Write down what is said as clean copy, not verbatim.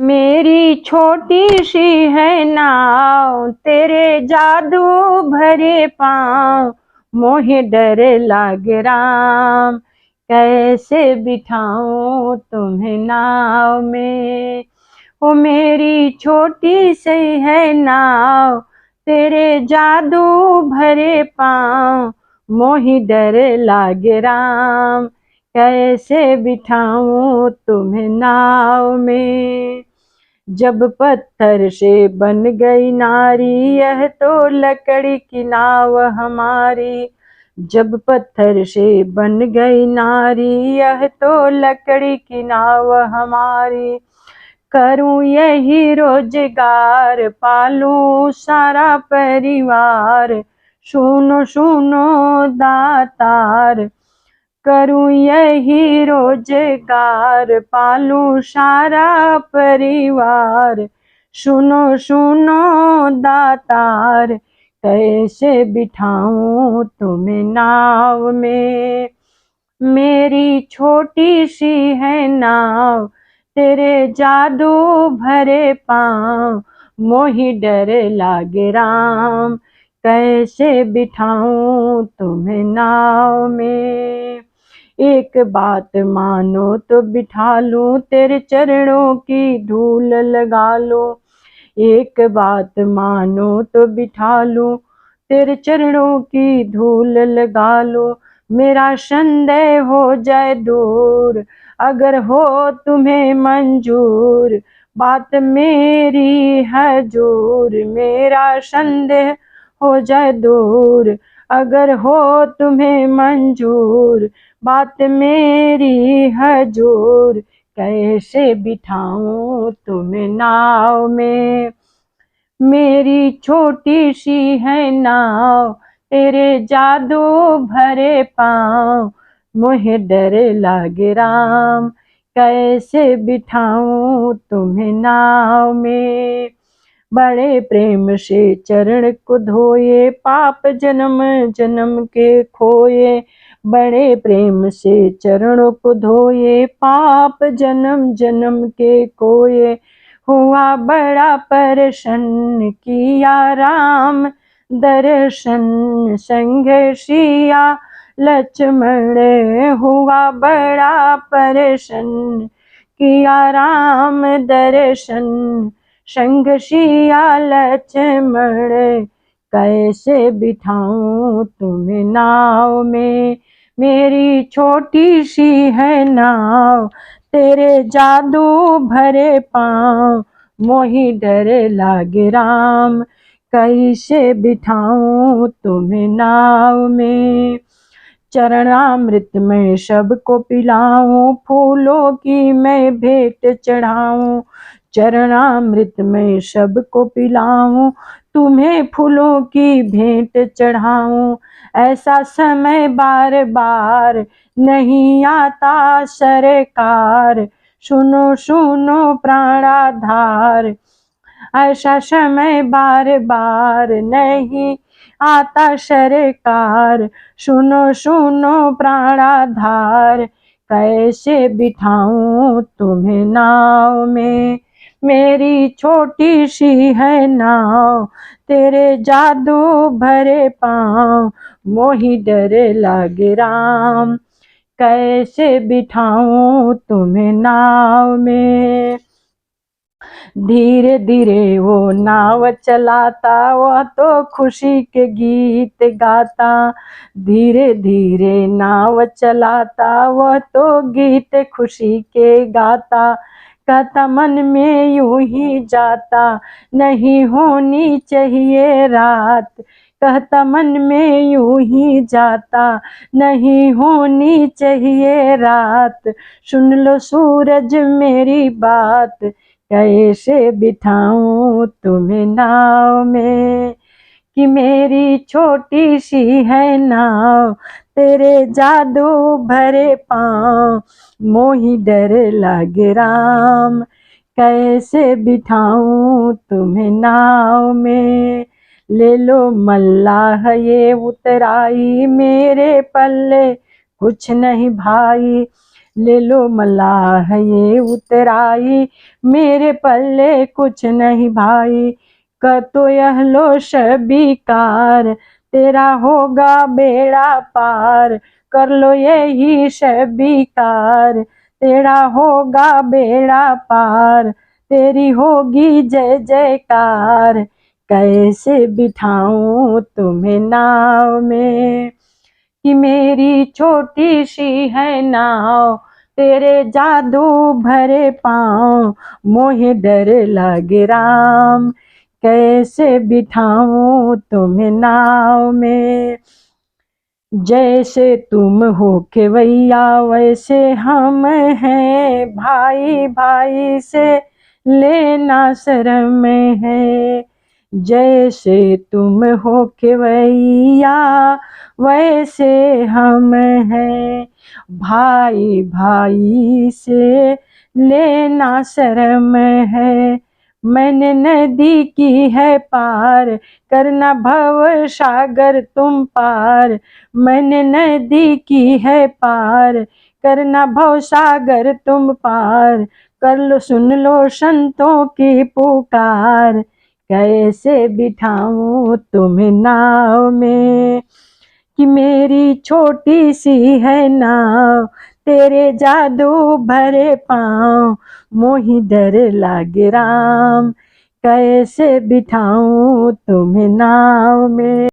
मेरी छोटी सी है नाव, तेरे जादू भरे पाँव, मोहे डर लागे राम। कैसे बिठाऊं तुम्हें नाव में, ओ मेरी छोटी सी है नाव, तेरे जादू भरे पाँव, मोहे डर लागे राम। कैसे बिठाऊं तुम्हें नाव में। जब पत्थर से बन गई नारी, यह तो लकड़ी की नाव हमारी। जब पत्थर से बन गई नारी, यह तो लकड़ी की नाव हमारी। करूं यही रोजगार, पालूं सारा परिवार, सुनो सुनो दातार। करूं यही रोजगार, पालूं सारा परिवार, सुनो सुनो दातार। कैसे बिठाऊं तुम्हें नाव में। मेरी छोटी सी है नाव, तेरे जादू भरे पाँव, मोहि डर लागे राम। कैसे बिठाऊं तुम्हें नाव में। एक बात मानो तो बिठा लूं, तेरे चरणों की धूल लगा लो। एक बात मानो तो बिठा लूं, तेरे चरणों की धूल लगा लो। मेरा संदेह हो जाए दूर, अगर हो तुम्हें मंजूर, बात मेरी हजूर। मेरा संदेह हो जाए दूर, अगर हो तुम्हें मंजूर, बात मेरी हजूर। कैसे बिठाऊं तुम्हें नाव में। मेरी छोटी सी है नाव, तेरे जादू भरे पाँव, मोहे डर लागे राम। कैसे बिठाऊं तुम्हें नाव में। बड़े प्रेम से चरण को धोए, पाप जन्म जन्म के खोए। बड़े प्रेम से चरणों को धोए, पाप जन्म जन्म के खोए। हुआ बड़ा प्रसन्न, किया राम दर्शन, संग सिया लक्ष्मण। हुआ बड़ा प्रसन्न, किया राम दर्शन, संग सिया लक्ष्मण। कैसे बिठाऊं तुम्हें नाव में। मेरी छोटी सी है नाव, तेरे जादू भरे पाँव, मोहि डर लागे राम। कैसे बिठाऊं तुम्हें नाव में। चरणामृत में सबको पिलाऊं, फूलों की मैं भेंट चढ़ाऊं। चरणामृत में सबको पिलाऊं, तुम्हें फूलों की भेंट चढ़ाऊं। ऐसा समय बार बार नहीं आता सरकार, सुनो सुनो प्राणाधार। ऐसा समय बार बार नहीं आता सरकार, सुनो सुनो प्राणाधार। कैसे बिठाऊं तुम्हें नाव में। मेरी छोटी सी है नाव, तेरे जादू भरे पाँव, मोहि डर लागे राम। कैसे बिठाऊं तुम्हें नाव में। धीरे धीरे वो नाव चलाता, वह तो खुशी के गीत गाता। धीरे धीरे नाव चलाता, वह तो गीत खुशी के गाता। कहता मन में यूं ही जाता, नहीं होनी चाहिए रात। कहता मन में यूं ही जाता, नहीं होनी चाहिए रात। सुन लो सूरज मेरी बात, कैसे बिठाऊं तुम्हें नाव में। कि मेरी छोटी सी है नाव, तेरे जादू भरे पाँव, मोहि डर लागे राम। कैसे बिठाऊं तुम्हें नाव में। ले लो मल्लाह ये उतराई, मेरे पल्ले कुछ नहीं भाई। ले लो मलाह ये उतराई, मेरे पल्ले कुछ नहीं भाई। कर तो यह लो शबीकार, तेरा होगा बेड़ा पार। कर लो यही शबीकार, तेरा होगा बेड़ा पार। तेरी होगी जय जयकार, कैसे बिठाऊं तुम्हें नाव में, कि मेरी छोटी सी है नाव। तेरे जादू भरे पाँव, मोहे डर लगे राम। कैसे बिठाऊं तुम्हें नाव में, जैसे तुम हो खेवैया वैसे हम हैं भाई। भाई से लेना शर्म है, जैसे तुम हो खेवैया वैसे हम हैं भाई। भाई से लेना शर्म है। मैंने नदी की है पार, करना भव सागर तुम पार। मैंने नदी की है पार, करना भव सागर तुम पार। कर लो सुन लो संतों की पुकार, कैसे बिठाऊं तुम्हें नाव में, कि मेरी छोटी सी है नाव। तेरे जादू भरे पाँव, मोहि डर लागे राम। कैसे बिठाऊं तुम्हें नाव में।